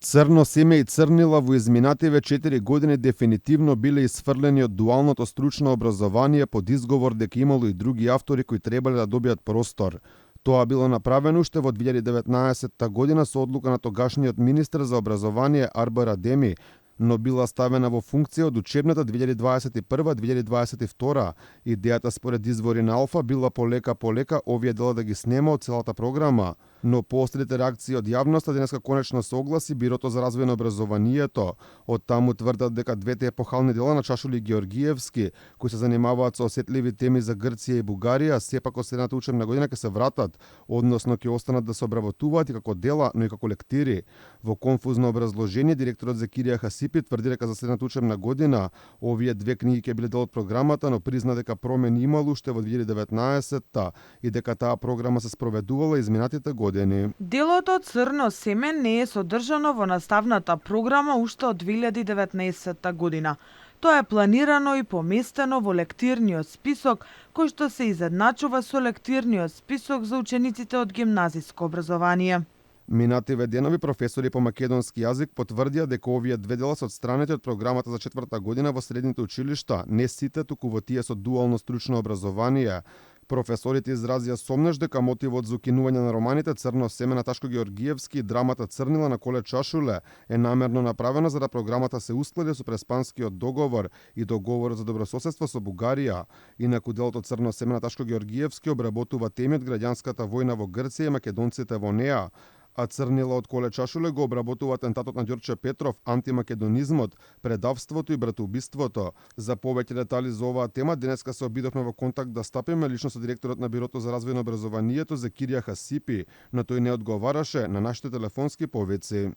Црно семе и црнила во изминативе 4 години дефинитивно биле исфрлени од дуалното стручно образование под изговор дека имало и други автори кои требале да добијат простор. Тоа било направено уште во 2019 година со одлука на тогашниот министер за образование Арбар Адеми, но била ставена во функција од учебната 2021-2022. Идејата според извори на Алфа била полека овие дела да ги снема од целата програма, но последните реакции од јавноста денеска конечно согласи Бирото за развој на образованието. Од таму тврдат дека двете епохални дела на Чашули и Георгиевски, кои се занимаваат со осетливи теми за Грција и Бугарија, сепак од следната учебна година ќе се вратат, односно ќе останат да се обработуваат и како дела, но и како лектири. Во конфузно образложение директорот Закирија Хасипи тврди дека за следната учебна година овие две книги ќе биле дел од програмата, но призна дека промени имало уште во 2019 и дека таа програма се спроведувала изминатите години. Делото Црно семе не е содржано во наставната програма уште од 2019 година. Тоа е планирано и поместено во лектирниот список, кој што се изедначува со лектирниот список за учениците од гимназиско образование. Минативе денови професори по македонски јазик потврдија дека овие две дела се отстранети од програмата за четврта година во средните училишта, не сите, туку во тие со дуално стручно образование. Професорите изразија сомнеш дека мотивот за укинување на романите Црно семе на Ташко Георгиевски и драмата Црнила на Коле Чашуле е намерно направена за да програмата се усклади со Преспанскиот договор и договорот за добрососедство со Бугарија. Инаку делото Црно семе на Ташко Георгиевски обработува теми од граѓанската војна во Грција и македонците во неа, а Црнила од Коле Чашуле го обработува атентатот на Ѓорче Петров, антимакедонизмот, предавството и братоубиството. За повеќе детали за оваа тема денеска се обидовме во контакт да стапиме лично со директорот на Бирото за развој на образованието Закирија Хасипи, но тој не одговараше на нашите телефонски повици.